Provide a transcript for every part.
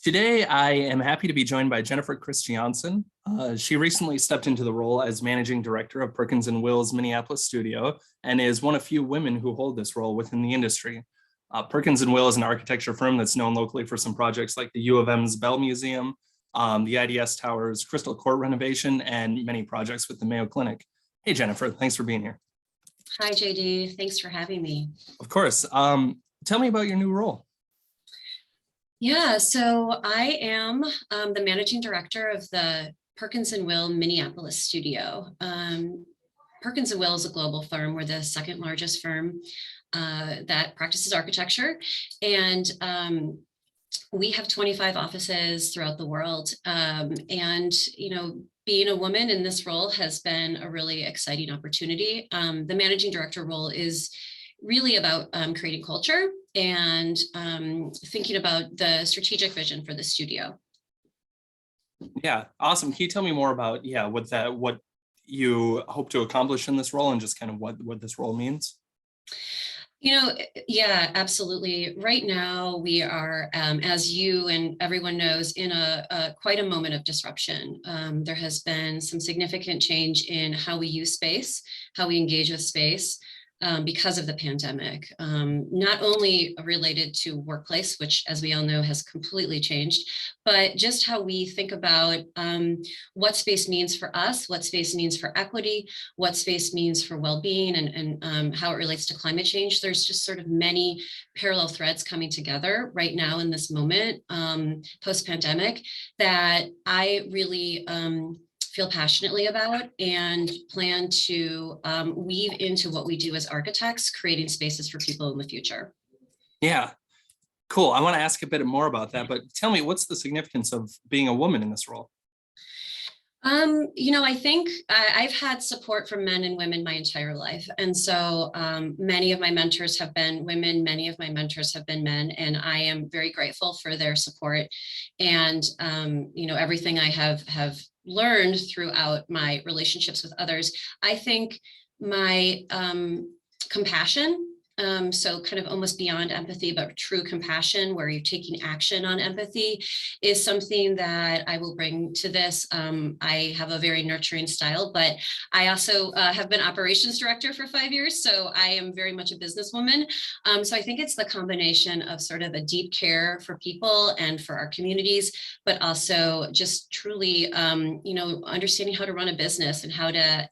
Today, I am happy to be joined by Jennifer Christiaansen. She recently stepped into the role as managing director of Perkins&Will's Minneapolis studio and is one of few women who hold this role within the industry. Perkins&Will is an architecture firm that's known locally for some projects like the U of M's Bell Museum, the IDS Tower's Crystal Court renovation, and many projects with the Mayo Clinic. Hey, Jennifer, thanks for being here. Hi, JD. Thanks for having me. Of course. Tell me about your new role. Yeah, so I am the managing director of the Perkins&Will Minneapolis studio. Perkins&Will is a global firm. We're the second largest firm that practices architecture. And we have 25 offices throughout the world. Being a woman in this role has been a really exciting opportunity. The managing director role is really about creating culture and thinking about the strategic vision for the studio. Yeah, awesome. Can you tell me more about what you hope to accomplish in this role and just kind of what this role means? Yeah, absolutely. Right now, we are, as you and everyone knows, in quite a moment of disruption. There has been some significant change in how we use space, how we engage with space. Because of the pandemic, not only related to workplace, which as we all know has completely changed, but just how we think about what space means for us, what space means for equity, what space means for well-being, and how it relates to climate change. There's just sort of many parallel threads coming together right now in this moment, post-pandemic, that I really feel passionately about and plan to weave into what we do as architects, creating spaces for people in the future. Yeah, cool. I want to ask a bit more about that, but tell me, what's the significance of being a woman in this role? I think I've had support from men and women my entire life. And so many of my mentors have been women, many of my mentors have been men, and I am very grateful for their support. And, everything I have learned throughout my relationships with others. I think my compassion, so kind of almost beyond empathy, but true compassion, where you're taking action on empathy, is something that I will bring to this. I have a very nurturing style, but I also have been operations director for 5 years, so I am very much a businesswoman. So I think it's the combination of sort of a deep care for people and for our communities, but also just truly, understanding how to run a business and how to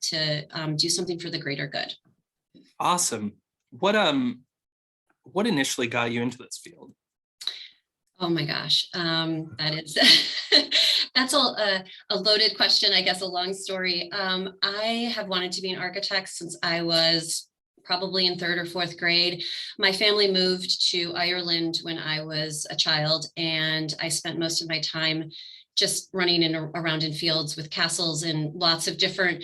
do something for the greater good. Awesome. What initially got you into this field? Oh my gosh, that is that's a loaded question, I guess, a long story. I have wanted to be an architect since I was probably in 3rd or 4th grade. My family moved to Ireland when I was a child, and I spent most of my time just running around in fields with castles and lots of different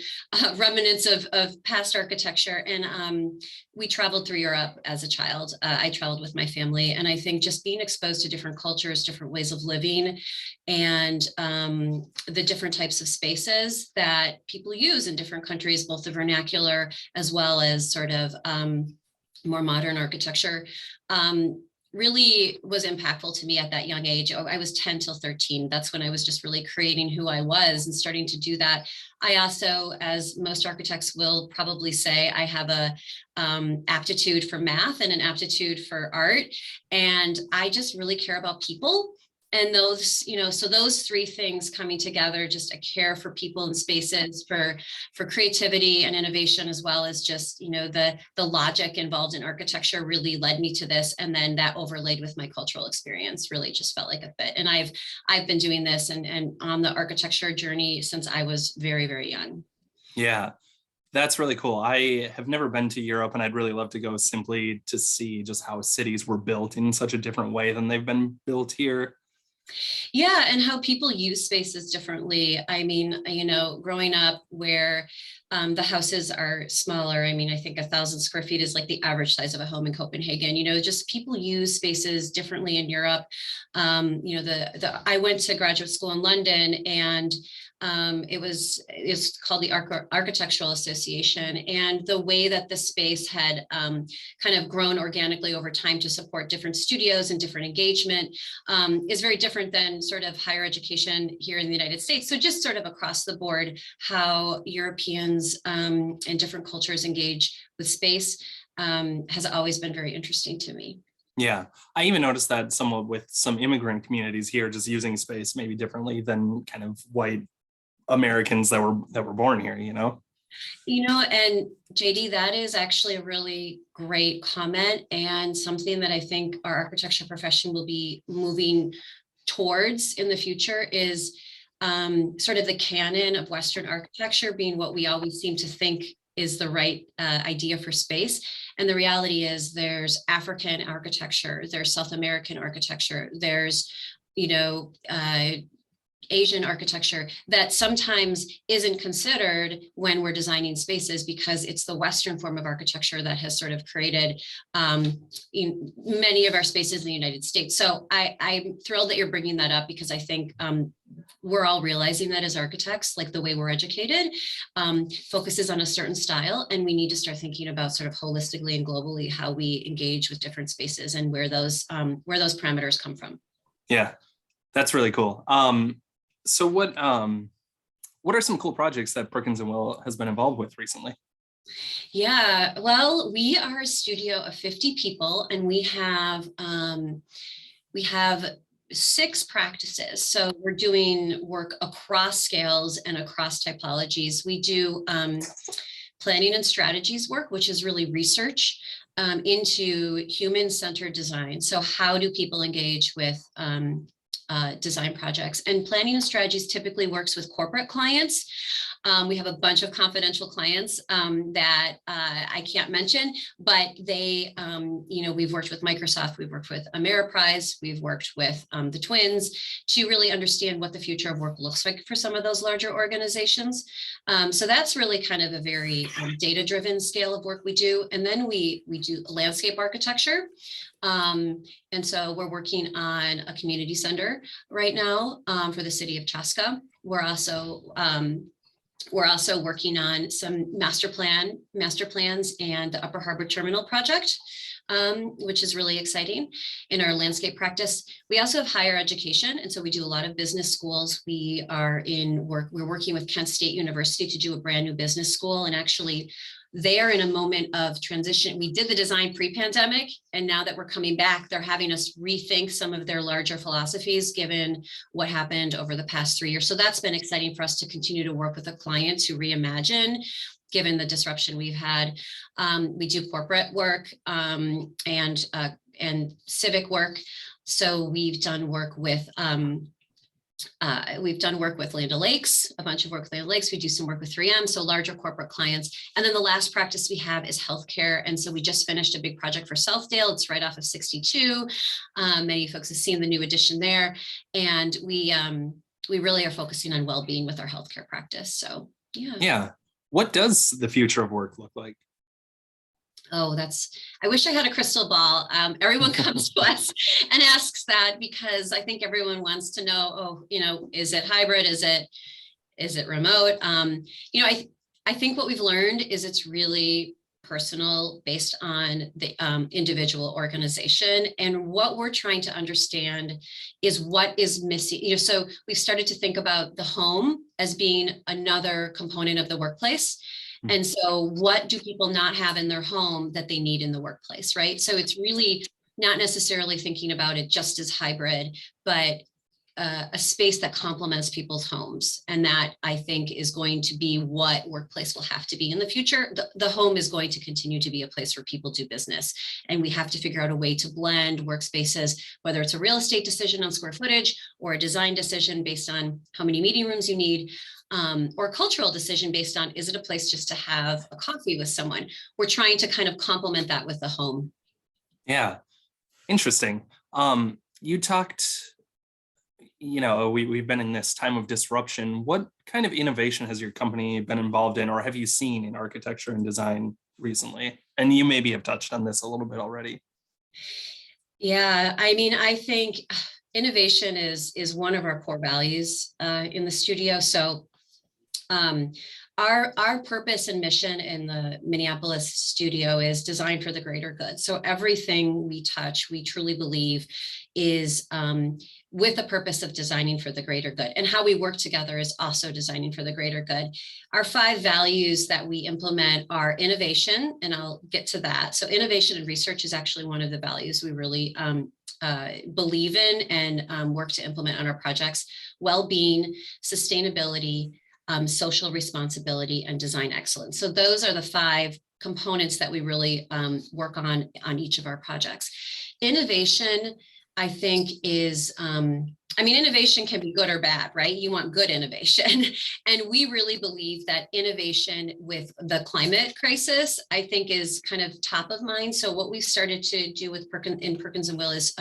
remnants of past architecture. And we traveled through Europe as a child. I traveled with my family. And I think just being exposed to different cultures, different ways of living, and the different types of spaces that people use in different countries, both the vernacular as well as sort of more modern architecture, really was impactful to me at that young age. I was 10 till 13. That's when I was just really creating who I was and starting to do that. I also, as most architects will probably say, I have a aptitude for math and an aptitude for art. And I just really care about people. And those, so those 3 things coming together, just a care for people and spaces, for creativity and innovation, as well as just, the logic involved in architecture, really led me to this. And then that overlaid with my cultural experience really just felt like a fit. And I've been doing this and on the architecture journey since I was very, very young. Yeah, that's really cool. I have never been to Europe, and I'd really love to go simply to see just how cities were built in such a different way than they've been built here. Yeah, and how people use spaces differently. I mean, growing up where the houses are smaller. I mean, I think 1,000 square feet is like the average size of a home in Copenhagen. Just people use spaces differently in Europe. I went to graduate school in London, and it's called the Architectural Association, and the way that the space had kind of grown organically over time to support different studios and different engagement is very different different than sort of higher education here in the United States. So just sort of across the board, how Europeans and different cultures engage with space has always been very interesting to me. Yeah, I even noticed that somewhat with some immigrant communities here, just using space maybe differently than kind of white Americans that were born here, you know? And JD, that is actually a really great comment, and something that I think our architecture profession will be moving towards in the future is sort of the canon of Western architecture being what we always seem to think is the right idea for space. And the reality is there's African architecture, there's South American architecture, there's, Asian architecture that sometimes isn't considered when we're designing spaces, because it's the Western form of architecture that has sort of created in many of our spaces in the United States. So I'm thrilled that you're bringing that up, because I think we're all realizing that as architects, like the way we're educated focuses on a certain style, and we need to start thinking about sort of holistically and globally how we engage with different spaces and where those parameters come from. Yeah, that's really cool. So what are some cool projects that Perkins&Will has been involved with recently? Yeah, well, we are a studio of 50 people, and we have 6 practices. So we're doing work across scales and across typologies. We do planning and strategies work, which is really research into human-centered design. So how do people engage with design projects? And planning and strategies typically works with corporate clients. We have a bunch of confidential clients that I can't mention, but they, we've worked with Microsoft, we've worked with Ameriprise, we've worked with the Twins to really understand what the future of work looks like for some of those larger organizations. So that's really kind of a very data-driven scale of work we do. And then we do landscape architecture. And so we're working on a community center right now for the city of Chaska. We're also working on some master plans and the Upper Harbor Terminal project, which is really exciting in our landscape practice. We also have higher education, and so we do a lot of business schools. We're working with Kent State University to do a brand new business school, and actually they are in a moment of transition. We did the design pre-pandemic, and now that we're coming back, they're having us rethink some of their larger philosophies given what happened over the past 3 years. So that's been exciting for us to continue to work with the client to reimagine given the disruption we've had. We do corporate work and civic work. So we've done work with Land O'Lakes, a bunch of work with Land O'Lakes. We do some work with 3M, so larger corporate clients. And then the last practice we have is healthcare. And so we just finished a big project for Southdale. It's right off of 62. Many folks have seen the new addition there. And we really are focusing on well-being with our healthcare practice. So yeah. Yeah. What does the future of work look like? Oh, I wish I had a crystal ball. Everyone comes to us and asks that because I think everyone wants to know, is it hybrid? Is it remote? I think what we've learned is it's really personal based on the individual organization. And what we're trying to understand is what is missing. So we've started to think about the home as being another component of the workplace. And so what do people not have in their home that they need in the workplace, right? So it's really not necessarily thinking about it just as hybrid, but a space that complements people's homes. And that I think is going to be what workplace will have to be in the future. The home is going to continue to be a place where people do business. And we have to figure out a way to blend workspaces, whether it's a real estate decision on square footage or a design decision based on how many meeting rooms you need. Or a cultural decision based on, is it a place just to have a coffee with someone? We're trying to kind of complement that with the home. Yeah, interesting. You talked, we've been in this time of disruption. What kind of innovation has your company been involved in, or have you seen in architecture and design recently? And you maybe have touched on this a little bit already. Yeah, I think innovation is one of our core values in the studio. So our purpose and mission in the Minneapolis studio is designed for the greater good. So everything we touch, we truly believe is with the purpose of designing for the greater good. And how we work together is also designing for the greater good. Our 5 values that we implement are innovation, and I'll get to that. So innovation and research is actually one of the values we really believe in and work to implement on our projects. Well-being, sustainability, social responsibility, and design excellence. So those are the 5 components that we really work on each of our projects. Innovation, I think, is, innovation can be good or bad, right? You want good innovation. And we really believe that innovation with the climate crisis, I think, is kind of top of mind. So what we've started to do with Perkins&Will is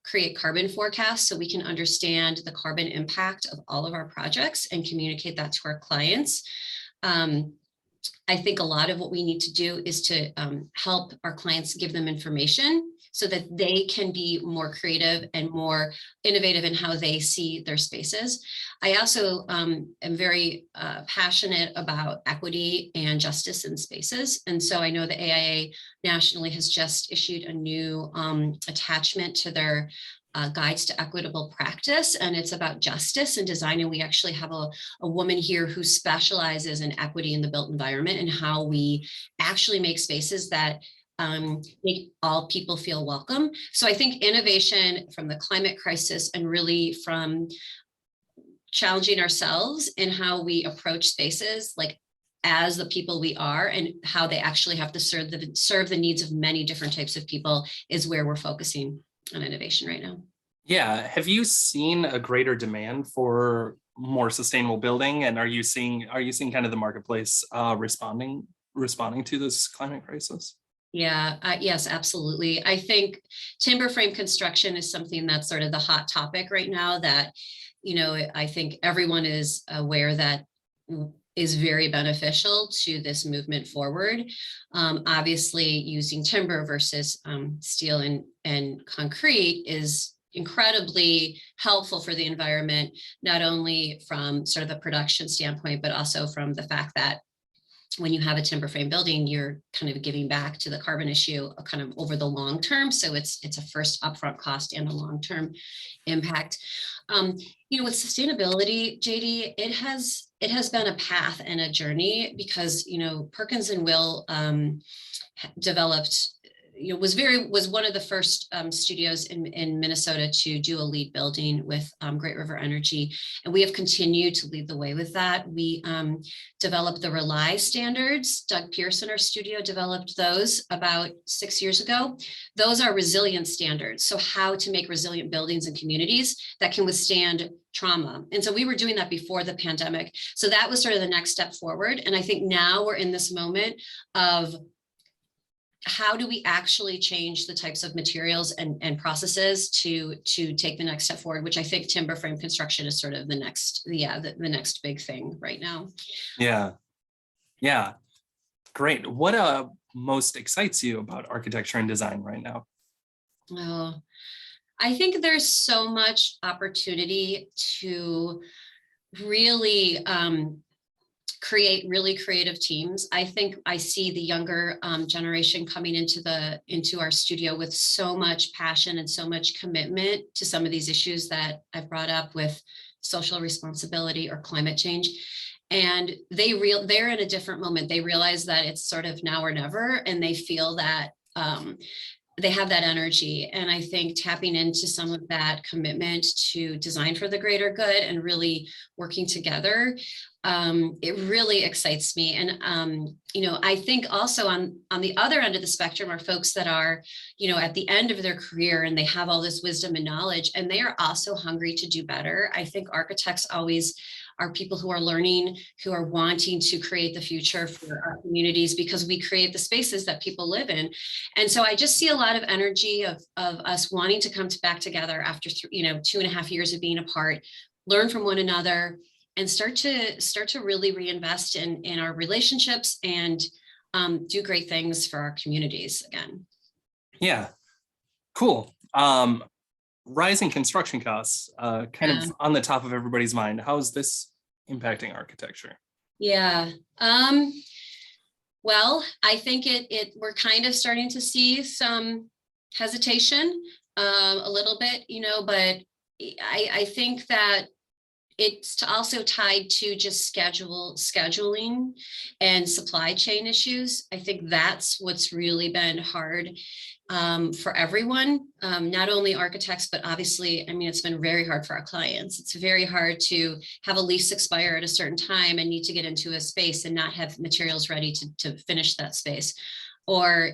create carbon forecasts so we can understand the carbon impact of all of our projects and communicate that to our clients. I think a lot of what we need to do is to help our clients, give them information so that they can be more creative and more innovative in how they see their spaces. I also am very passionate about equity and justice in spaces. And so I know the AIA nationally has just issued a new attachment to their guides to equitable practice, and it's about justice and design. And we actually have a woman here who specializes in equity in the built environment and how we actually make spaces that make all people feel welcome. So I think innovation from the climate crisis and really from challenging ourselves in how we approach spaces, like as the people we are and how they actually have to serve the needs of many different types of people, is where we're focusing on innovation right now. Yeah. Have you seen a greater demand for more sustainable building? And are you seeing kind of the marketplace responding to this climate crisis? Yeah, yes, absolutely. I think timber frame construction is something that's sort of the hot topic right now that, I think everyone is aware that is very beneficial to this movement forward. Obviously, using timber versus steel and concrete is incredibly helpful for the environment, not only from sort of a production standpoint, but also from the fact that when you have a timber frame building, you're kind of giving back to the carbon issue kind of over the long term. So it's a first upfront cost and a long-term impact. With sustainability, JD, it has been a path and a journey because, Perkins&Will developed, was one of the first studios in Minnesota to do a LEED building with Great River Energy. And we have continued to lead the way with that. We developed the Rely standards. Doug Pearson, our studio, developed those about 6 years ago. Those are resilience standards. So how to make resilient buildings and communities that can withstand trauma. And so we were doing that before the pandemic. So that was sort of the next step forward. And I think now we're in this moment of how do we actually change the types of materials and processes to take the next step forward, which I think timber frame construction is sort of the next big thing right now. Yeah. Great. What most excites you about architecture and design right now? Well, I think there's so much opportunity to really create really creative teams. I think I see the younger generation coming into our studio with so much passion and so much commitment to some of these issues that I've brought up with social responsibility or climate change. And they're in a different moment. They realize that it's sort of now or never, and they feel that they have that energy. And I think tapping into some of that commitment to design for the greater good and really working together, it really excites me. And, I think also on the other end of the spectrum are folks that are, at the end of their career and they have all this wisdom and knowledge, and they are also hungry to do better. I think architects always are people who are learning, who are wanting to create the future for our communities because we create the spaces that people live in. And so I just see a lot of energy of us wanting to come back together after 2.5 years of being apart, learn from one another, and start to really reinvest in our relationships and do great things for our communities again. Yeah, cool. Rising construction costs, kind of on the top of everybody's mind. How is this impacting architecture? Yeah. Well, I think we're kind of starting to see some hesitation, a little bit, but I think that it's also tied to just scheduling and supply chain issues. I think that's what's really been hard for everyone, not only architects, but obviously, I mean, it's been very hard for our clients. It's very hard to have a lease expire at a certain time and need to get into a space and not have materials ready to finish that space. Or,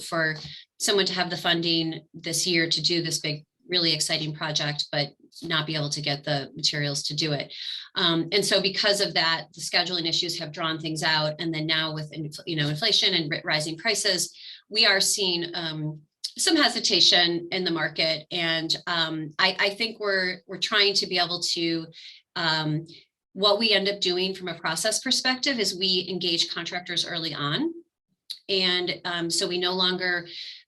for someone to have the funding this year to do this big, really exciting project, but not be able to get the materials to do it. And so because of that, the scheduling issues have drawn things out. And then now with, inflation and rising prices, we are seeing some hesitation in the market. And I think we're trying to be able to, what we end up doing from a process perspective is we engage contractors early on. And so we no longer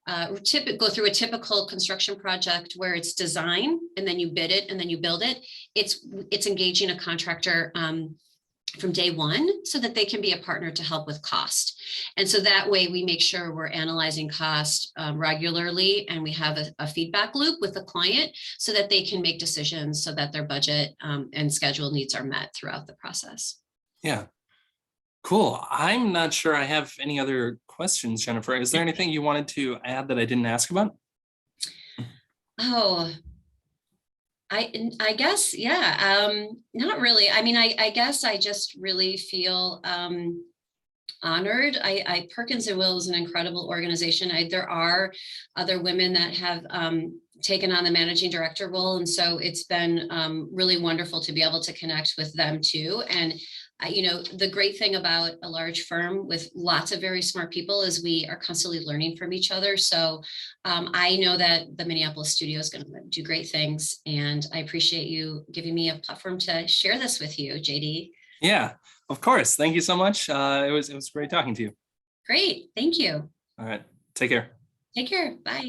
go through a typical construction project where it's design and then you bid it and then you build it. It's engaging a contractor from day one so that they can be a partner to help with cost. And so that way we make sure we're analyzing cost regularly, and we have a feedback loop with the client so that they can make decisions so that their budget and schedule needs are met throughout the process. Yeah. Cool. I'm not sure I have any other questions, Jennifer. Is there anything you wanted to add that I didn't ask about? Oh, I guess, yeah. Not really. I mean, I guess I just really feel honored. Perkins&Will is an incredible organization. There are other women that have taken on the managing director role. And so it's been really wonderful to be able to connect with them too. And the great thing about a large firm with lots of very smart people is we are constantly learning from each other. So I know that the Minneapolis studio is going to do great things. And I appreciate you giving me a platform to share this with you, JD. Yeah, of course. Thank you so much. It was great talking to you. Great. Thank you. All right. Take care. Take care. Bye.